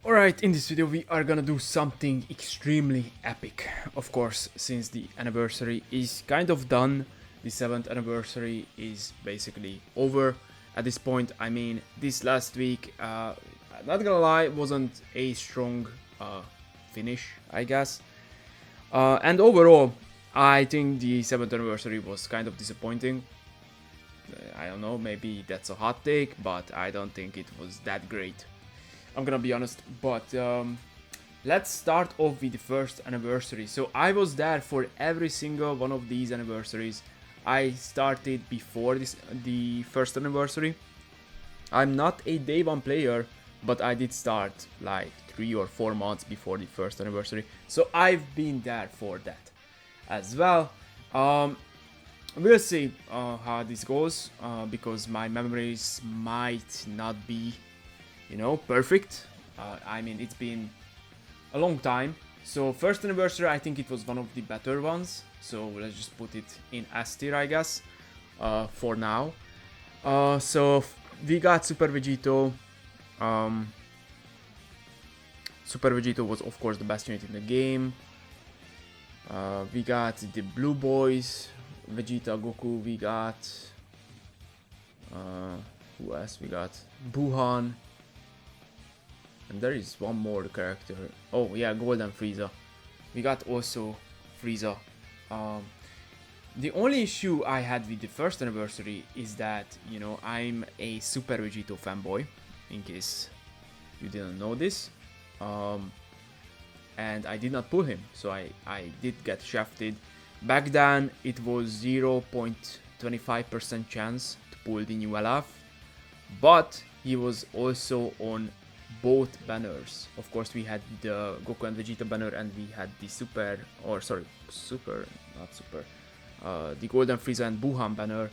Alright, in this video we are gonna do something extremely epic. Of course, since the anniversary is kind of done, the 7th anniversary is basically over at this point. I mean, this last week, not gonna lie, wasn't a strong finish, I guess. And overall, I think the 7th anniversary was kind of disappointing. I don't know, maybe that's a hot take, but I don't think it was that great. I'm gonna be honest, but let's start off with the first anniversary. So I was there for every single one of these anniversaries. I started before the first anniversary. I'm not a day one player, but I did start like 3 or 4 months before the first anniversary. So I've been there for that as well. We'll see how this goes because my memories might not be perfect. I mean, it's been a long time. So first anniversary, I think it was one of the better ones. So let's just put it in S tier, I guess, for now. So we got Super Vegito. Super Vegito was, of course, the best unit in the game. We got the Blue Boys, Vegeta, Goku. We got who else? We got Buhan. And there is one more character. Oh yeah, Golden Frieza. We got also Frieza. The only issue I had with the first anniversary is that, I'm a Super Vegito fanboy, in case you didn't know this. And I did not pull him, so I did get shafted. Back then, it was 0.25% chance to pull the new LF, but he was also on both banners. Of course, we had the Goku and Vegeta banner, and we had the the Golden Frieza and Buhan banner.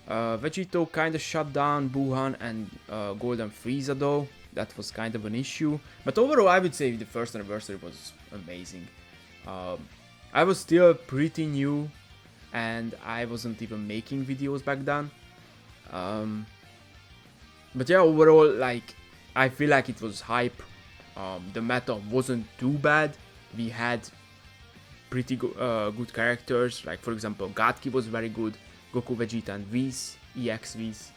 Vegito kind of shut down Buhan and Golden Frieza though. That was kind of an issue. But overall, I would say the first anniversary was amazing. I was still pretty new, and I wasn't even making videos back then. But yeah, overall, like, I feel like it was hype. The meta wasn't too bad. We had pretty good characters. Like, for example, Gatki was very good. Goku, Vegeta, and Whis, EX Whis.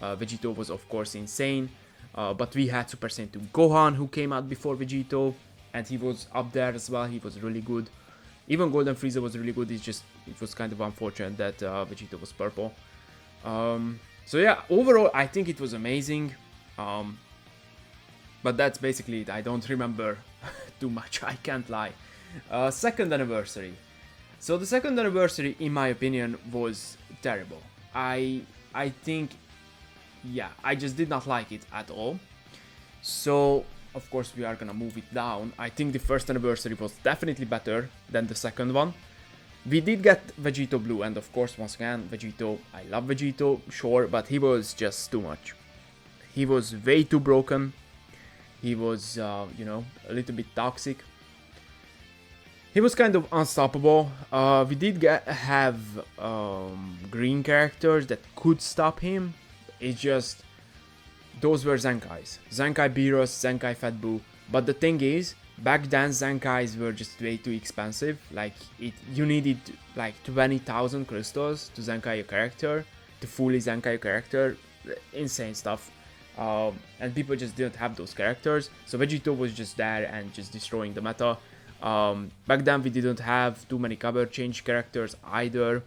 Vegito was, of course, insane. But we had Super Saiyan 2 Gohan, who came out before Vegito, and he was up there as well. He was really good. Even Golden Frieza was really good. It was kind of unfortunate that Vegito was purple. So yeah, overall, I think it was amazing. But that's basically it. I don't remember too much, I can't lie. Second anniversary. So the second anniversary, in my opinion, was terrible. I think, yeah, I just did not like it at all. So, of course, we are gonna move it down. I think the first anniversary was definitely better than the second one. We did get Vegito Blue, and of course, once again, Vegito, I love Vegito, sure, but he was just too much. He was way too broken. He was, a little bit toxic. He was kind of unstoppable. We did have green characters that could stop him. It's just, those were Zenkais. Zenkai Beerus, Zenkai Fat Boo. But the thing is, back then Zenkais were just way too expensive. Like, you needed like 20,000 crystals to Zenkai a character, to fully Zenkai a character. Insane stuff. And people just didn't have those characters, so Vegito was just there and just destroying the meta. Back then we didn't have too many cover change characters either,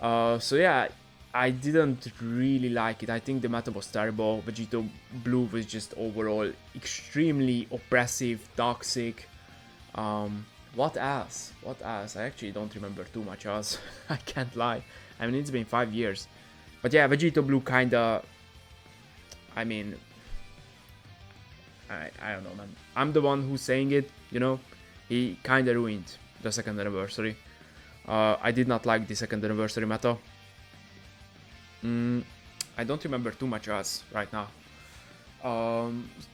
so yeah, I didn't really like it. I think the meta was terrible. Vegito Blue was just overall extremely oppressive, toxic. What else? I actually don't remember too much else. I can't lie. I mean, it's been 5 years, but yeah, Vegito Blue kinda, I mean, I don't know, man. I'm the one who's saying it, He kinda ruined the second anniversary. I did not like the second anniversary meta. I don't remember too much else right now.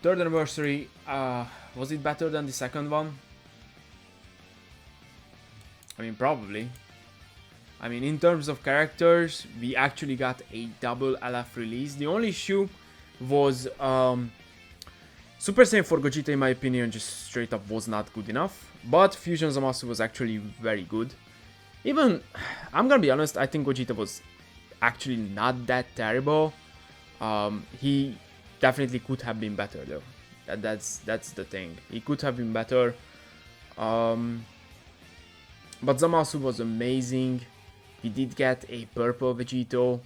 Third anniversary, was it better than the second one? I mean, probably. I mean, in terms of characters, we actually got a double LF release. The only issue was Super Saiyan for Gogeta, in my opinion, just straight up was not good enough. But Fusion Zamasu was actually very good. Even, I'm gonna be honest, I think Gogeta was actually not that terrible. He definitely could have been better though. That's the thing. He could have been better. But Zamasu was amazing. He did get a purple Vegito,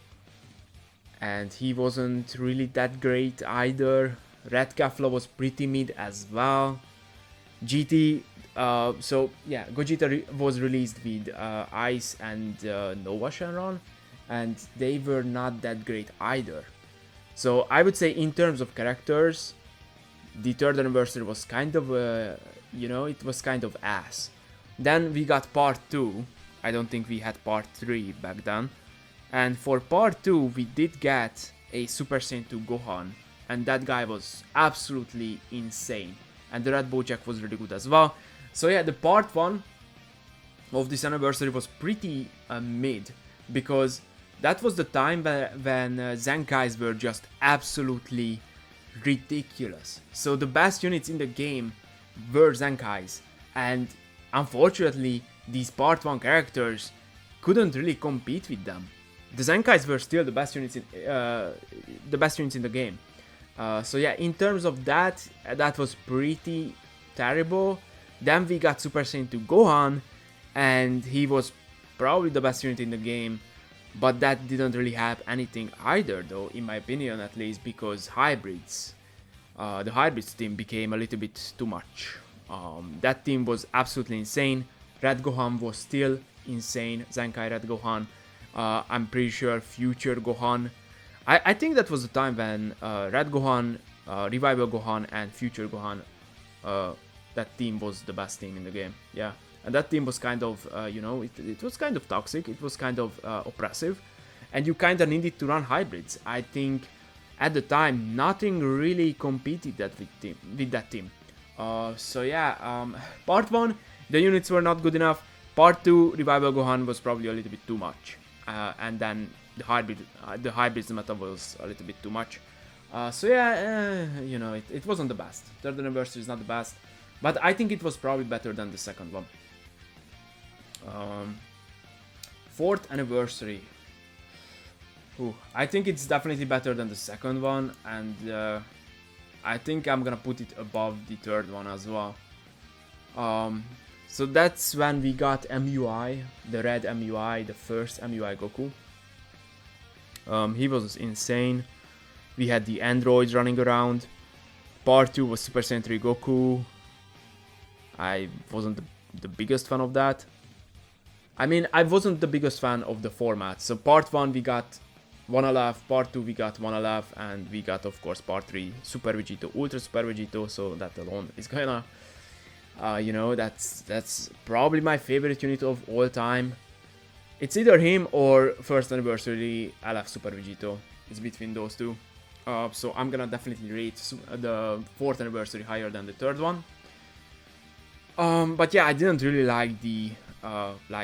and he wasn't really that great either. Red Kefla was pretty mid as well. GT, so yeah, Gogeta was released with Ice and Nova Shenron, and they were not that great either. So I would say in terms of characters, the third anniversary was kind of, it was kind of ass. Then we got part 2. I don't think we had part 3 back then. And for part 2, we did get a Super Saiyan 2 Gohan. And that guy was absolutely insane. And the Red Bojack was really good as well. So yeah, the part 1 of this anniversary was pretty mid. Because that was the time when Zenkais were just absolutely ridiculous. So the best units in the game were Zenkais. And unfortunately, these part 1 characters couldn't really compete with them. The Zenkais were still the best units in the game. So yeah, in terms of that was pretty terrible. Then we got Super Saiyan 2 Gohan, and he was probably the best unit in the game. But that didn't really have anything either, though, in my opinion at least, because hybrids, the hybrids team became a little bit too much. That team was absolutely insane. Red Gohan was still insane. Zenkai Red Gohan. I'm pretty sure Future Gohan. I think that was the time when Red Gohan, Revival Gohan, and Future Gohan, that team was the best team in the game. Yeah. And that team was kind of, it was kind of toxic. It was kind of oppressive. And you kind of needed to run hybrids. I think at the time, nothing really competed with that team. So yeah, part 1, the units were not good enough. Part 2, Revival Gohan was probably a little bit too much. And then the hybrids meta was a little bit too much. So yeah, it wasn't the best. Third anniversary is not the best. But I think it was probably better than the second one. Fourth anniversary. Ooh, I think it's definitely better than the second one, and I think I'm gonna put it above the third one as well. So that's when we got MUI, the red MUI, the first MUI Goku. He was insane. We had the androids running around. Part 2 was Super Saiyan 3 Goku. I wasn't the biggest fan of that. I mean, I wasn't the biggest fan of the format. So part 1 we got 1LF, part 2 we got 1LF, and we got, of course, part 3 Super Vegito, Ultra Super Vegito. So that alone is gonna, that's probably my favorite unit of all time. It's either him or first anniversary LF Super Vegito. It's between those two. So I'm gonna definitely rate the fourth anniversary higher than the third one. But yeah, I didn't really like the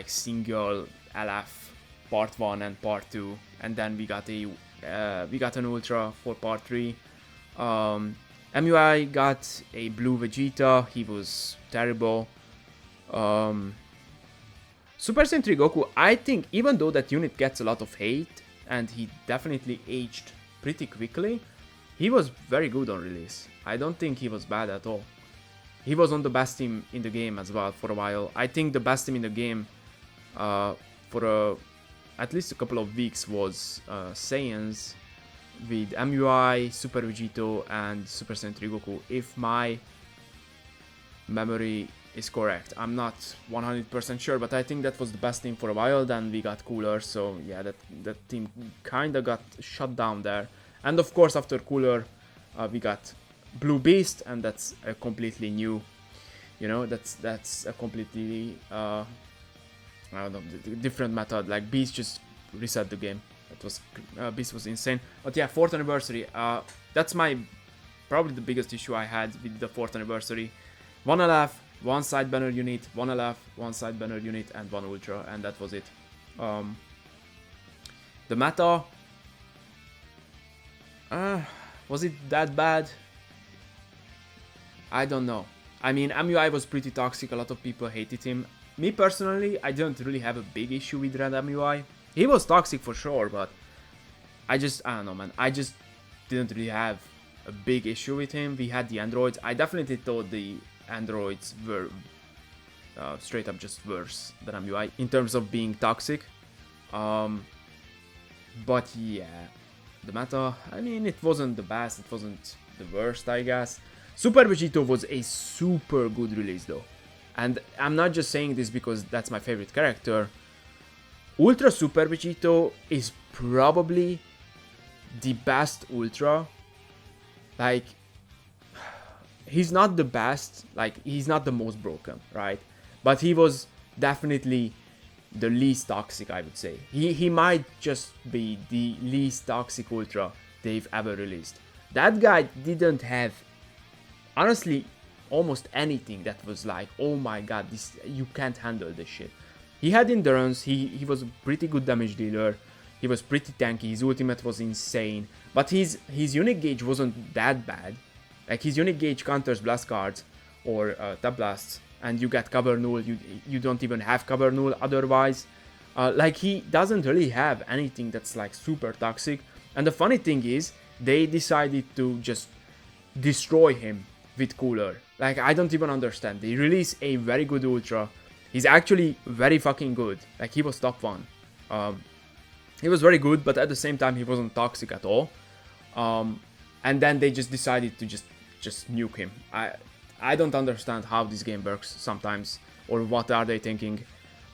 single LF part 1 and part 2, and then we got an ultra for part 3. MUI got a blue Vegeta. He was terrible. Super Saiyan 3 Goku, I think, even though that unit gets a lot of hate and he definitely aged pretty quickly, he was very good on release. I don't think he was bad at all. He was on the best team in the game as well for a while. I think the best team in the game for at least a couple of weeks was Saiyans with MUI, Super Vegito, and Super Saiyan 3 Goku, if my memory is correct. I'm not 100% sure, but I think that was the best team for a while. Then we got Cooler, so yeah, that team kinda got shut down there. And of course, after Cooler, we got Blue Beast, and that's a completely new, that's a completely I don't know, different method. Like Beast just reset the game. That was Beast was insane. But yeah, 4th anniversary. That's probably the biggest issue I had with the 4th anniversary. 1LF, 1 side banner unit, 1LF, 1 side banner unit, and 1 ultra, and that was it. The meta, was it that bad? I don't know. I mean, MUI was pretty toxic. A lot of people hated him. Me personally, I don't really have a big issue with Red MUI. He was toxic for sure, but I don't know, man. I just didn't really have a big issue with him. We had the androids. I definitely thought the androids were straight up just worse than MUI in terms of being toxic. But yeah, the meta, I mean, it wasn't the best. It wasn't the worst, I guess. Super Vegito was a super good release though. And I'm not just saying this because that's my favorite character. Ultra Super Vegito is probably the best Ultra. Like, he's not the best, like, he's not the most broken, right? But he was definitely the least toxic, I would say. He might just be the least toxic Ultra they've ever released. That guy didn't have, honestly, almost anything that was like, oh my god, this, you can't handle this shit. He had endurance, he was a pretty good damage dealer, he was pretty tanky, his ultimate was insane, but his unique gauge wasn't that bad. Like, his unique gauge counters blast cards or tap blasts, and you get cover null, you don't even have cover null otherwise. Like, he doesn't really have anything that's like super toxic, and the funny thing is, they decided to just destroy him with Cooler. Like, I don't even understand. They released a very good Ultra. He's actually very fucking good. Like, he was top 1. He was very good, but at the same time, he wasn't toxic at all. And then they just decided to just nuke him. I don't understand how this game works sometimes, or what are they thinking.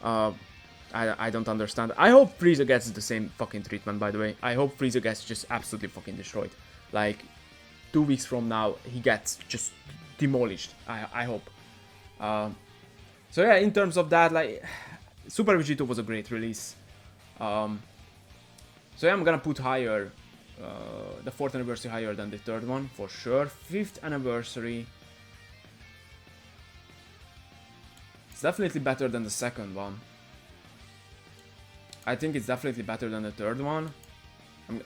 I don't understand. I hope Frieza gets the same fucking treatment, by the way. I hope Frieza gets just absolutely fucking destroyed. Like, 2 weeks from now, he gets just demolished. I hope. So yeah, in terms of that, like, Super Vegito was a great release. So yeah, I'm gonna put higher, the 4th anniversary higher than the 3rd one, for sure. 5th anniversary, it's definitely better than the 2nd one. I think it's definitely better than the 3rd one.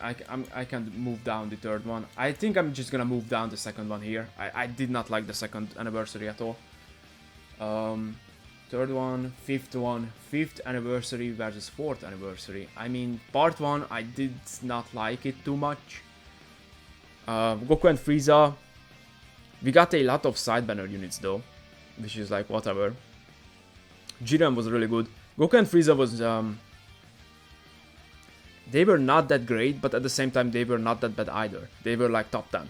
I can move down the 3rd one. I think I'm just gonna move down the 2nd one here. I did not like the 2nd anniversary at all. 3rd one, 5th one, 5th anniversary versus 4th anniversary. I mean, part 1, I did not like it too much. Goku and Frieza, we got a lot of side banner units though, which is like whatever. Jiren was really good. Goku and Frieza was, they were not that great, but at the same time, they were not that bad either. They were like top 10.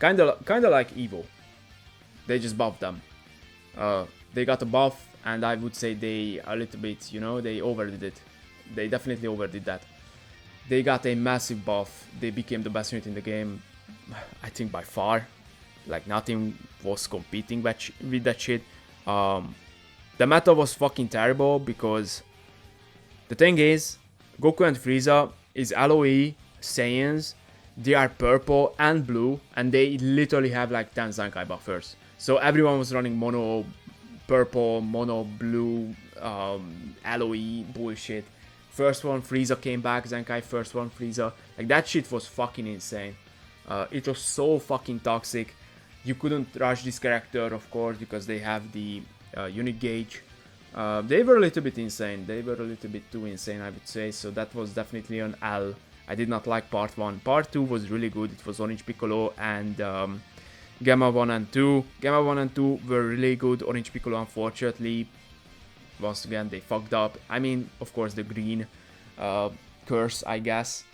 Kinda like Evo. They just buffed them. They got a buff, and I would say they a little bit, you know, they overdid it. They definitely overdid that. They got a massive buff. They became the best unit in the game, I think by far. Like, nothing was competing with that shit. The meta was fucking terrible because the thing is, Goku and Frieza is LOE, Saiyans, they are purple and blue, and they literally have like 10 Zenkai buffers. So everyone was running mono purple, mono blue, LOE bullshit. First one, Frieza came back, Zenkai, first one, Frieza. Like, that shit was fucking insane. It was so fucking toxic. You couldn't rush this character, of course, because they have the unit gauge. They were a little bit insane. They were a little bit too insane, I would say. So that was definitely an L. I did not like part 1. Part 2 was really good. It was Orange Piccolo and Gamma 1 and 2. Gamma 1 and 2 were really good. Orange Piccolo, unfortunately, once again, they fucked up. I mean, of course, the green curse, I guess.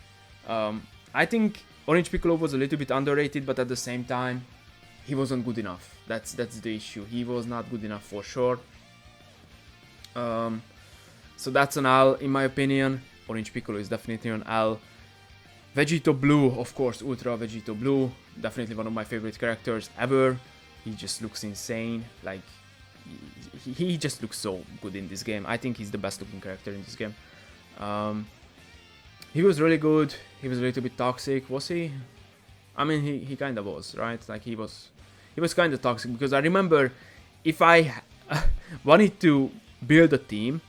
I think Orange Piccolo was a little bit underrated, but at the same time, he wasn't good enough. That's the issue. He was not good enough for sure. So that's an L, in my opinion. Orange Piccolo is definitely an L. Vegito Blue, of course, Ultra Vegito Blue. Definitely one of my favorite characters ever. He just looks insane. Like, he just looks so good in this game. I think he's the best looking character in this game. He was really good. He was a little bit toxic. Was he? I mean, he kind of was, right? Like, he was kind of toxic, because I remember if I wanted to build a team,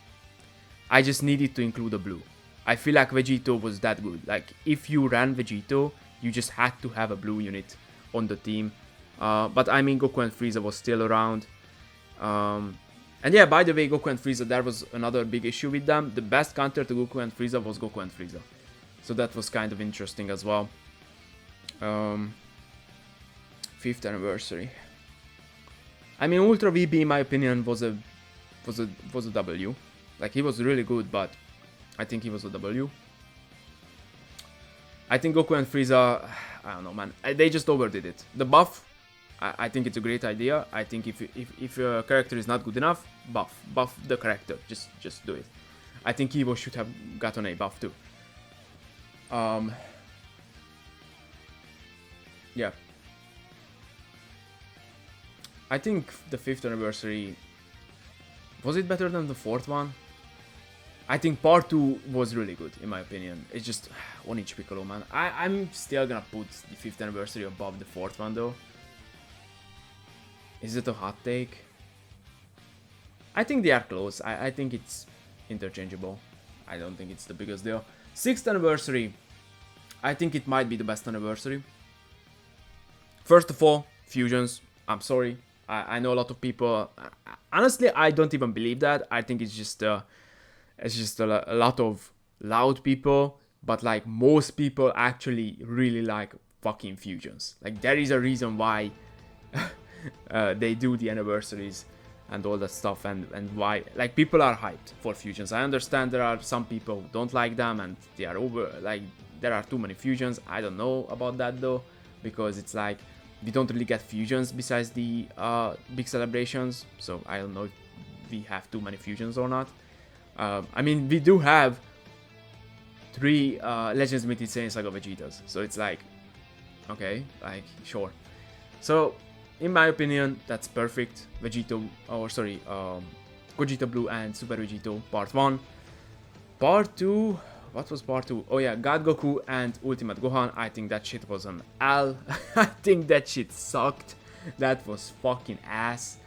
I just needed to include a blue. I feel like Vegito was that good. Like, if you ran Vegito, you just had to have a blue unit, on the team. But I mean, Goku and Frieza was still around. And yeah, by the way, Goku and Frieza, there was another big issue with them. The best counter to Goku and Frieza was Goku and Frieza. So that was kind of interesting as well. 5th anniversary. I mean, Ultra VB, in my opinion, was a W. Like, he was really good, but I think he was a W. I think Goku and Frieza, I don't know, man. They just overdid it. The buff, I think it's a great idea. I think if your character is not good enough, buff the character. Just do it. I think Evo should have gotten a buff too. Yeah. I think the 5th anniversary, was it better than the 4th one? I think part 2 was really good, in my opinion. It's just Onichi Piccolo, man. I'm still gonna put the 5th anniversary above the 4th one, though. Is it a hot take? I think they are close. I think it's interchangeable. I don't think it's the biggest deal. 6th anniversary, I think it might be the best anniversary. First of all, fusions. I'm sorry. I know a lot of people. Honestly, I don't even believe that. I think it's just a lot of loud people. But like most people actually really like fucking fusions. Like there is a reason why they do the anniversaries and all that stuff, and why like people are hyped for fusions. I understand there are some people who don't like them and they are over. Like there are too many fusions. I don't know about that though, because it's like we don't really get fusions besides the big celebrations, so I don't know if we have too many fusions or not. I mean, we do have 3 Legends Mythic Saiyan Saga Vegetas, so it's like, okay, like, sure. So, in my opinion, that's perfect. Gogeta Blue and Super Vegito Part 1. Part 2... What was part 2? Oh yeah, God Goku and Ultimate Gohan. I think that shit was an L. I think that shit sucked. That was fucking ass.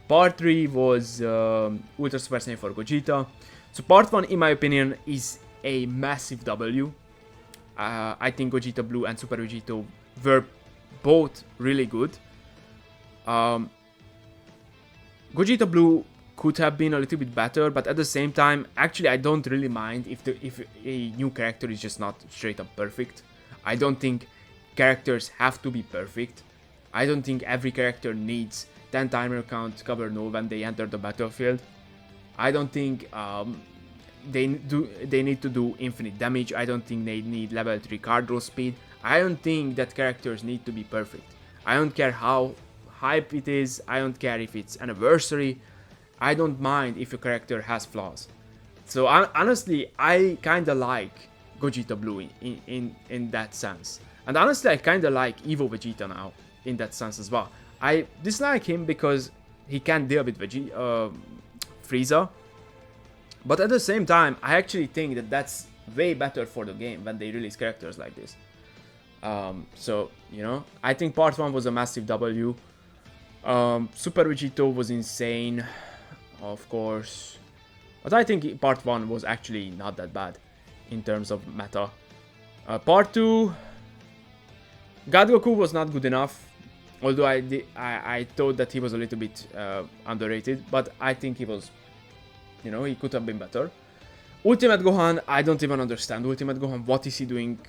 Part 3 was Ultra Super Saiyan for Gogeta. So part 1, in my opinion, is a massive W. I think Gogeta Blue and Super Vegito were both really good. Gogeta Blue could have been a little bit better, but at the same time, actually I don't really mind if a new character is just not straight up perfect. I don't think characters have to be perfect. I don't think every character needs 10 timer count cover no when they enter the battlefield. I don't think they need to do infinite damage. I don't think they need level 3 card draw speed. I don't think that characters need to be perfect. I don't care how hype it is. I don't care if it's anniversary. I don't mind if your character has flaws. So honestly, I kinda like Gogeta Blue in that sense. And honestly, I kinda like Evo Vegeta now in that sense as well. I dislike him because he can't deal with Frieza. But at the same time, I actually think that that's way better for the game when they release characters like this. So, you know, I think part 1 was a massive W. Super Vegito was insane, of course. But I think part 1 was actually not that bad in terms of meta. Part 2, God Goku was not good enough. Although I thought that he was a little bit underrated. But I think he was, you know, he could have been better. Ultimate Gohan, I don't even understand. Ultimate Gohan, what is he doing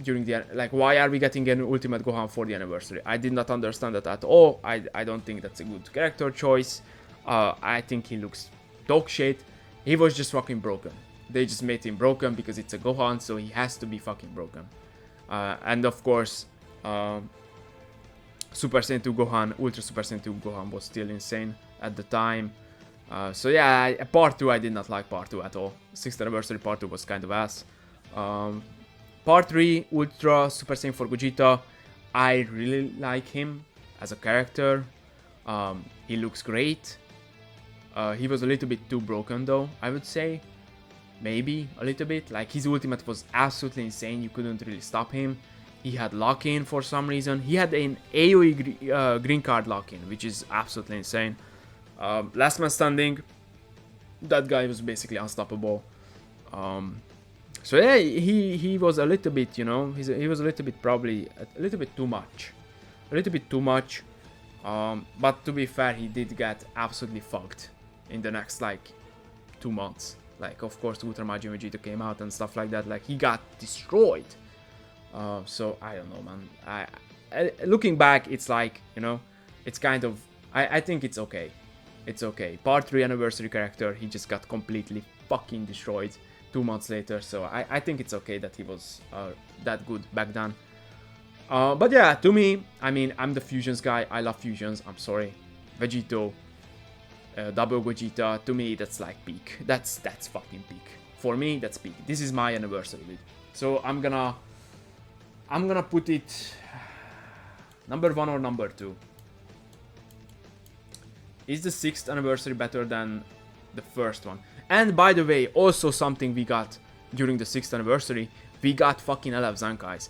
during the... Like, why are we getting an Ultimate Gohan for the anniversary? I did not understand that at all. I don't think that's a good character choice. I think he looks dog shit. He was just fucking broken. They just made him broken because it's a Gohan, so he has to be fucking broken. And of course, Super Saiyan 2 Gohan, Ultra Super Saiyan 2 Gohan was still insane at the time. So yeah, part 2, I did not like part 2 at all. 6th anniversary part 2 was kind of ass. Part 3, Ultra Super Saiyan for Gogeta. I really like him as a character. He looks great. He was a little bit too broken though, I would say. Maybe a little bit. Like, his ultimate was absolutely insane. You couldn't really stop him. He had lock-in for some reason. He had an AoE green card lock-in, which is absolutely insane. Last man standing. That guy was basically unstoppable. So yeah, he was a little bit, you know, he was a little bit, probably a little bit too much. a little bit too much. But to be fair, he did get absolutely fucked in the next like 2 months. Like, of course, Ultra Majin Vegeta came out and stuff like that. Like, he got destroyed. So I don't know, man. Looking back, it's like, you know, it's kind of, I think it's okay. It's okay. Part 3 anniversary character, he just got completely fucking destroyed 2 months later. So I think it's okay that he was that good back then. But yeah, to me, I mean, I'm the fusions guy. I love fusions. I'm sorry. Vegito, double Gogeta, to me, that's like peak. That's fucking peak. For me, that's peak. This is my anniversary lead. So I'm gonna put it number 1 or number 2. Is the 6th anniversary better than the first one? And by the way, also something we got during the 6th anniversary, we got fucking 11 Zankais.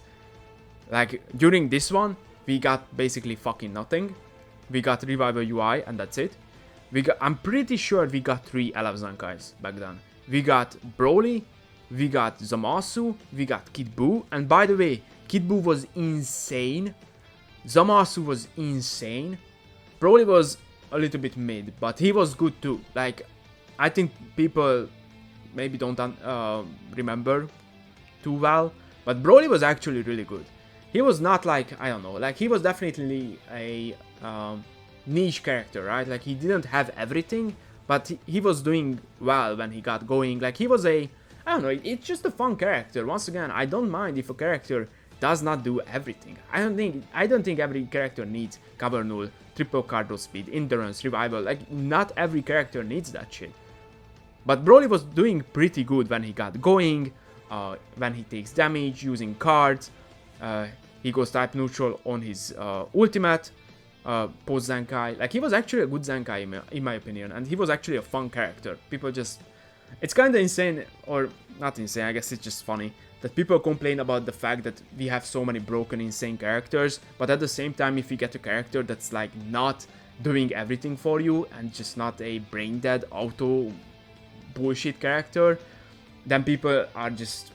Like, during this one, we got basically fucking nothing. We got Revival UI, and that's it. I'm pretty sure we got 3 11 Zankais back then. We got Broly, we got Zamasu, we got Kid Buu, and by the way, Kid Buu was insane. Zamasu was insane. Broly was a little bit mid, but he was good too. Like, I think people maybe don't remember too well, but Broly was actually really good. He was not like, I don't know, like he was definitely a niche character, right? Like he didn't have everything, but he was doing well when he got going. Like he was I don't know, it's just a fun character. Once again, I don't mind if a character does not do everything. I don't think every character needs cover null, triple cardinal speed, endurance, revival. Like not every character needs that shit. But Broly was doing pretty good when he got going, when he takes damage using cards. He goes type neutral on his ultimate, post Zenkai. Like he was actually a good Zenkai in my opinion, and he was actually a fun character. People just, it's kind of insane, or not insane, I guess it's just funny, that people complain about the fact that we have so many broken insane characters, but at the same time, if you get a character that's like not doing everything for you and just not a brain dead auto bullshit character, then people are just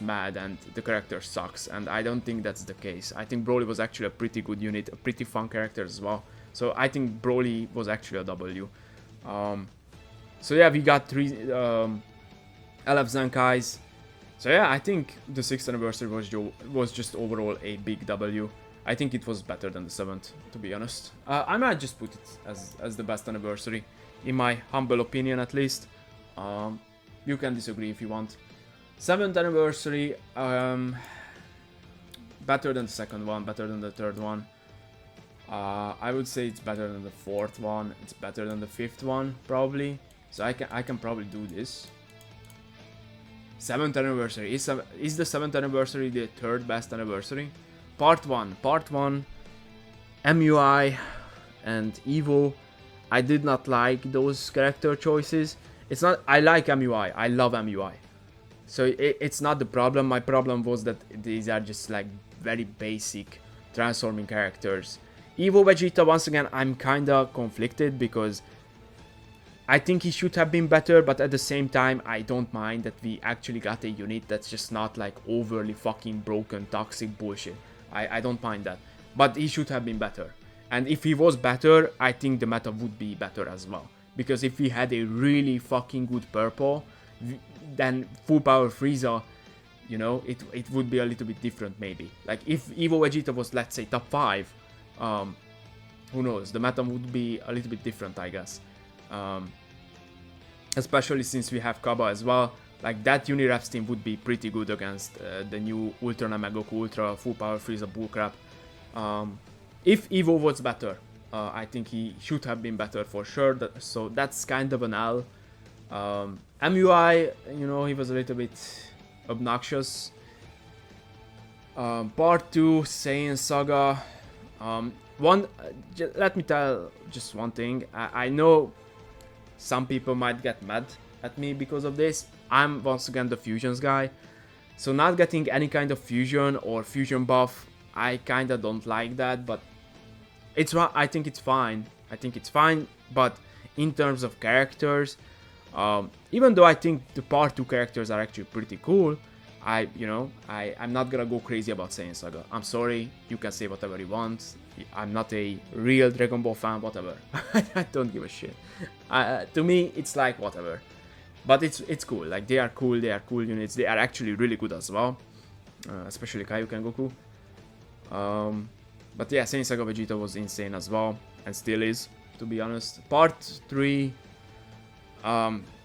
mad and the character sucks, and I don't think that's the case. I think Broly was actually a pretty good unit, a pretty fun character as well. So I think Broly was actually a W. So yeah, we got 3 LF Zenkais. So yeah, I think the 6th anniversary was just overall a big W. I think it was better than the 7th, to be honest. I might just put it as the best anniversary, in my humble opinion at least. You can disagree if you want. 7th anniversary, better than the 2nd one, better than the 3rd one. I would say it's better than the 4th one. It's better than the 5th one, probably. So I can probably do this. 7th anniversary. Is the 7th anniversary the 3rd best anniversary? Part 1, MUI and Evo. I did not like those character choices. It's not, I like MUI, I love MUI. So it's not the problem. My problem was that these are just like very basic transforming characters. Evo Vegeta, once again, I'm kinda conflicted because I think he should have been better, but at the same time, I don't mind that we actually got a unit that's just not like overly fucking broken, toxic bullshit. I don't mind that, but he should have been better. And if he was better, I think the meta would be better as well. Because if we had a really fucking good purple, then full power Frieza, you know, it would be a little bit different maybe. Like if Evo Vegeta was, let's say, top 5, who knows, the meta would be a little bit different, I guess. Especially since we have Kaba as well. Like that Unirefs team would be pretty good against the new Ultra Namegoku Ultra full power Frieza bullcrap. If Evo was better, I think he should have been better for sure. So that's kind of an L. MUI, you know, he was a little bit obnoxious. Part 2, Saiyan Saga. Let me tell just one thing. I know some people might get mad at me because of this. I'm once again the fusions guy. So not getting any kind of fusion or fusion buff, I kinda don't like that, but I think it's fine. But in terms of characters, even though I think the part 2 characters are actually pretty cool, I'm not gonna go crazy about Saiyan Saga. I'm sorry, you can say whatever you want. I'm not a real Dragon Ball fan, whatever. I don't give a shit. To me, it's like whatever. But it's cool. Like they are cool units. They are actually really good as well, especially Kaioken Goku. But yeah, Saiyan Saga Vegeta was insane as well, and still is, to be honest. Part 3,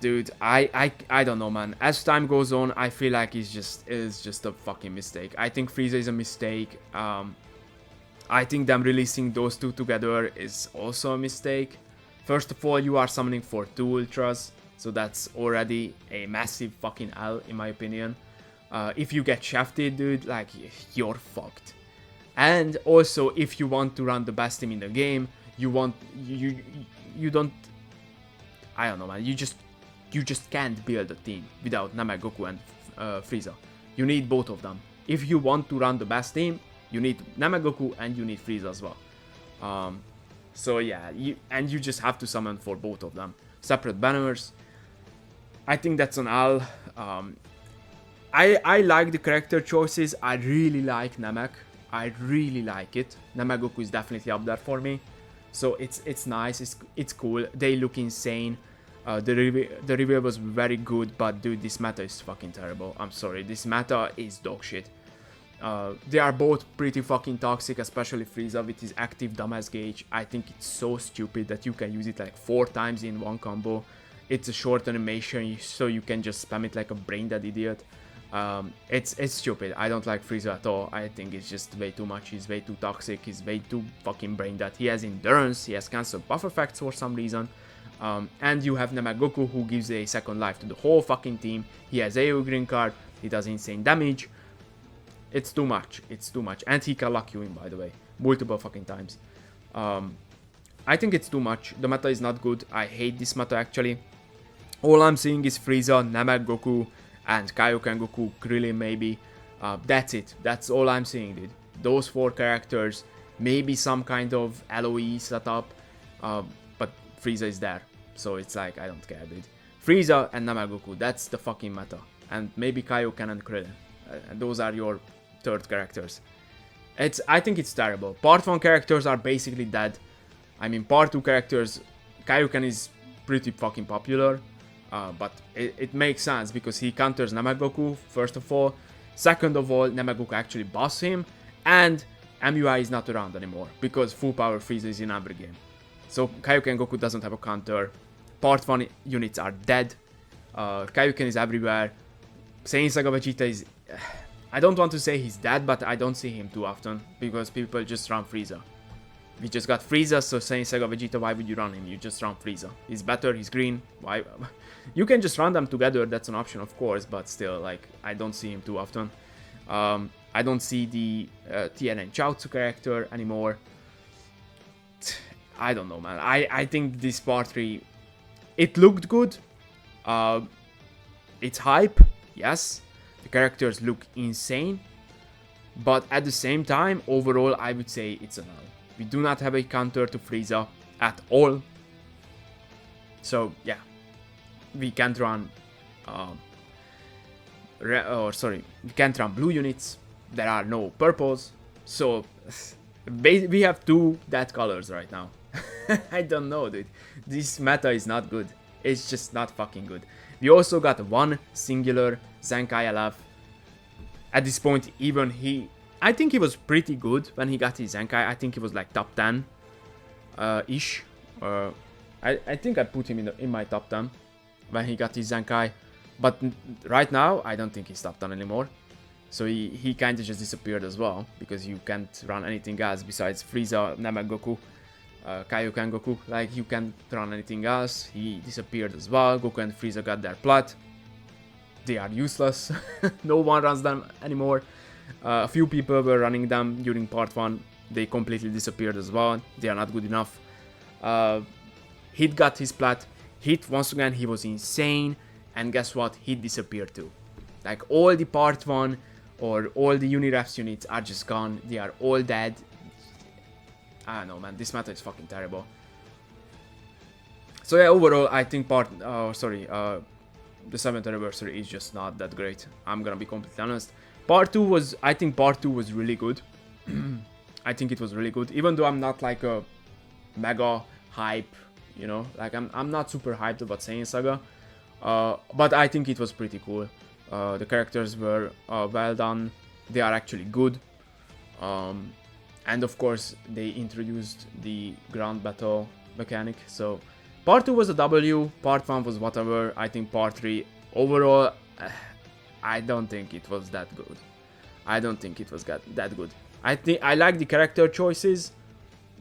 dude, I don't know, man. As time goes on, I feel like it's just a fucking mistake. I think Frieza is a mistake. I think them releasing those two together is also a mistake. First of all, you are summoning for 2 Ultras, so that's already a massive fucking L, in my opinion. If you get shafted, dude, like, you're fucked. And also, if you want to run the best team in the game, you don't, I don't know, man, you just can't build a team without Namek, Goku and Frieza. You need both of them. If you want to run the best team, you need Namek, Goku, and you need Frieza as well. So yeah, you just have to summon for both of them. Separate banners. I think that's an L. I like the character choices. I really like Namek. I really like it. Namek Goku is definitely up there for me. So it's nice. It's cool. They look insane. The review was very good, but dude, this meta is fucking terrible. I'm sorry. This meta is dog shit. They are both pretty fucking toxic, especially Frieza with his active damage gauge. I think it's so stupid that you can use it like 4 times in one combo. It's a short animation, so you can just spam it like a brain dead idiot. It's stupid. I don't like Frieza at all. I think it's just way too much. He's way too toxic. He's way too fucking brain dead. He has endurance. He has cancel buff effects for some reason. And you have Namek Goku, who gives a second life to the whole fucking team. He has AoE green card. He does insane damage. It's too much. It's too much. And he can lock you in, by the way, multiple fucking times. I think it's too much. The meta is not good. I hate this meta, actually. All I'm seeing is Frieza, Namek Goku, and Kaioken Goku, Krillin maybe. That's it. That's all I'm seeing, dude. Those 4 characters, maybe some kind of LOE setup, but Frieza is there. So it's like, I don't care, dude. Frieza and Namek Goku, that's the fucking meta. And maybe Kaioken and Krillin. And those are your 3rd characters. I think it's terrible. Part 1 characters are basically dead. I mean, Part 2 characters, Kaioken is pretty fucking popular. But it makes sense because he counters Namek Goku, first of all. Second of all, Namek Goku actually buffs him. And MUI is not around anymore because full power Frieza is in every game. So Kaioken Goku doesn't have a counter. Part 1 units are dead. Kaioken is everywhere. Saiyan Saga Vegeta is... I don't want to say he's dead, but I don't see him too often because people just run Frieza. We just got Frieza, so Saiyan Saga Vegeta, why would you run him? You just run Frieza. He's better, he's green. Why? You can just run them together, that's an option, of course, but still, like, I don't see him too often. I don't see the Tien and Chaozu character anymore. I don't know, man. I think this part 3, it looked good. It's hype, yes. The characters look insane. But at the same time, overall, I would say it's a null. We do not have a counter to Frieza at all. So, yeah. We can't run... we can't run blue units. There are no purples. So, we have 2 dead colors right now. I don't know, dude. This meta is not good. It's just not fucking good. We also got 1 singular Zenkai LF. At this point, even I think he was pretty good when he got his Zenkai. I think he was like top 10 ish. I think I put him in my top 10 when he got his Zenkai. But right now, I don't think he's top 10 anymore. So he kind of just disappeared as well. Because you can't run anything else besides Frieza, Namek Goku, Kaioken Goku. Like, you can't run anything else. He disappeared as well. Goku and Frieza got their plat. They are useless. No one runs them anymore. A few people were running them during part 1. They completely disappeared as well. They are not good enough. Hit got his plat. Hit, once again, he was insane. And guess what? He disappeared too. Like, all the part 1 or all the Unirefs units are just gone. They are all dead. I don't know, man. This meta is fucking terrible. So yeah, overall, I think the 7th anniversary is just not that great. I'm gonna be completely honest. Part 2 was, I think part 2 was really good. I think it was really good, even though I'm not like a mega hype, you know, like I'm not super hyped about Saiyan Saga, but I think it was pretty cool. The characters were well done. They are actually good, and of course they introduced the ground battle mechanic. So part 2 was a W, part 1 was whatever. I think part 3 overall, I don't think it was that good. I don't think it was that good. I think I like the character choices.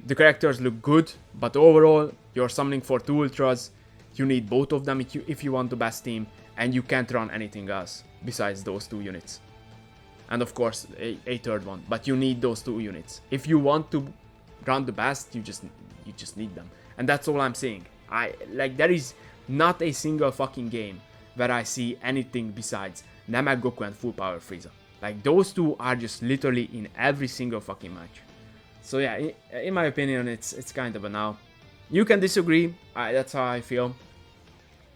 The characters look good, but overall, you're summoning for 2 ultras. You need both of them if you want the best team, and you can't run anything else besides those 2 units. And of course, a third one, but you need those 2 units. If you want to run the best, you just need them. And that's all I'm saying. There is not a single fucking game where I see anything besides Namek, Goku and full power Frieza. Like, those 2 are just literally in every single fucking match. So yeah, in my opinion, it's kind of a now. You can disagree, that's how I feel.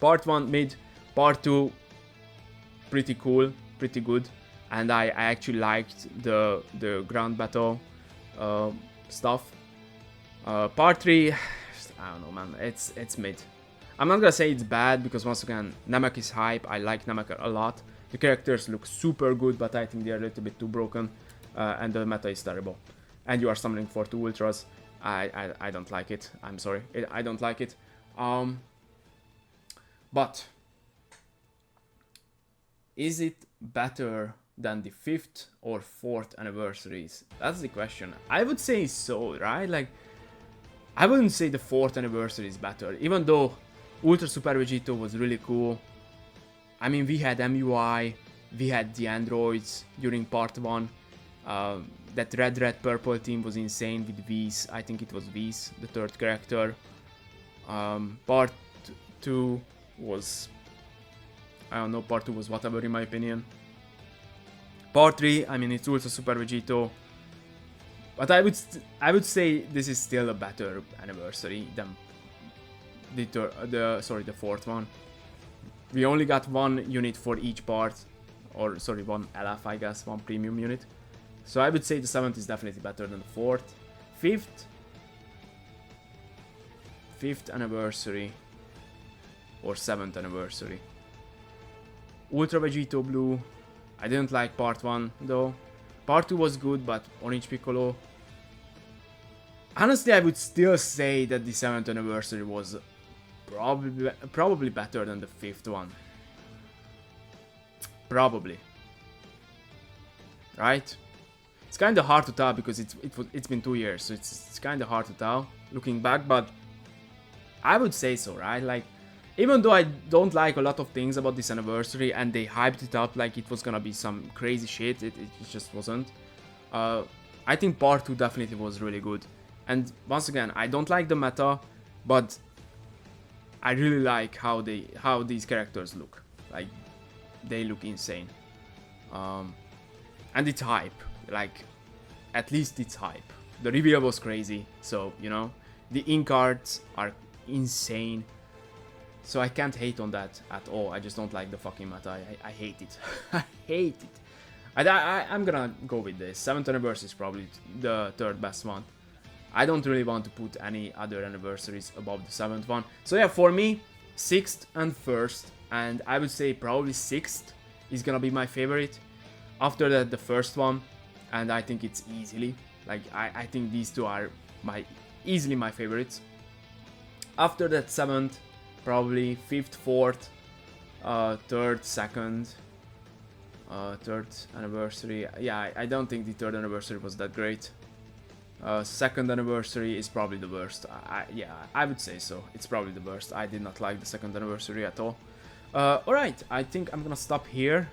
Part 1 mid, part 2 pretty cool, pretty good. And I actually liked the ground battle stuff. Part 3, I don't know, man, it's mid. I'm not gonna say it's bad, because once again, Namek is hype. I like Namek a lot. The characters look super good, but I think they're a little bit too broken, and the meta is terrible. And you are summoning for 2 ultras. I don't like it. I'm sorry, I don't like it. But is it better than the 5th or 4th anniversaries? That's the question. I would say so, right? Like, I wouldn't say the 4th anniversary is better, even though Ultra Super Vegito was really cool. I mean, we had MUI, we had the androids during part 1. That red purple team was insane with Whis. I think it was Whis, the 3rd character. Part 2 was, I don't know, part 2 was whatever in my opinion. Part 3, I mean, it's Ultra Super Vegito. But I would say this is still a better anniversary than the 4th one. We only got 1 unit for each part, or sorry, 1 LF, I guess, 1 premium unit. So I would say the 7th is definitely better than the 4th. 5th anniversary or 7th anniversary. Ultra Vegito Blue. I didn't like part 1 though. Part 2 was good, but Orange Piccolo. Honestly, I would still say that the 7th anniversary was probably better than the 5th one. Probably. Right? It's kind of hard to tell because it's been 2 years, so it's kind of hard to tell looking back, but I would say so, right? Like, even though I don't like a lot of things about this anniversary and they hyped it up like it was gonna be some crazy shit, it just wasn't. I think part 2 definitely was really good. And once again, I don't like the meta, but I really like how these characters look. Like, they look insane. And it's hype. Like, at least it's hype. The reveal was crazy, so, you know. The ink cards are insane. So I can't hate on that at all. I just don't like the fucking meta. I hate it. I hate it. I'm gonna go with this. 7th anniversary is probably the 3rd best one. I don't really want to put any other anniversaries above the 7th one. So yeah, for me, 6th and 1st, and I would say probably 6th is gonna be my favorite. After that, the 1st one, and I think it's easily, like, I think these 2 are easily my favorites. After that, 7th, probably 5th, 4th, 3rd, 2nd, 3rd anniversary. Yeah, I don't think the 3rd anniversary was that great. 2nd anniversary is probably the worst. Yeah, I would say so. It's probably the worst. I did not like the 2nd anniversary at all. Alright, I think I'm gonna stop here.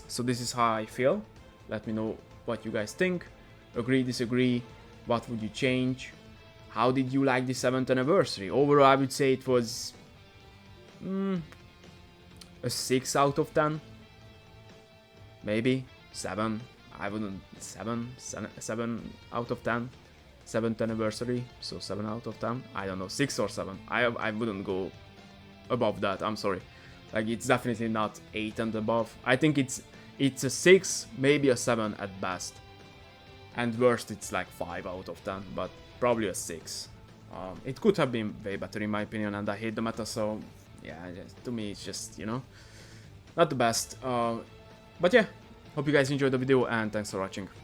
So this is how I feel. Let me know what you guys think. Agree, disagree. What would you change? How did you like the 7th anniversary? Overall, I would say it was a 6 out of 10. Maybe 7. I wouldn't 7 out of 10. 7th anniversary, so 7 out of 10. I don't know, 6 or 7. I wouldn't go above that. I'm sorry. Like, it's definitely not 8 and above. I think it's a 6, maybe a 7 at best. And worst, it's like 5 out of 10, but probably a 6. It could have been way better in my opinion, and I hate the meta, so yeah, to me it's just, you know, not the best. But yeah, hope you guys enjoyed the video, and thanks for watching.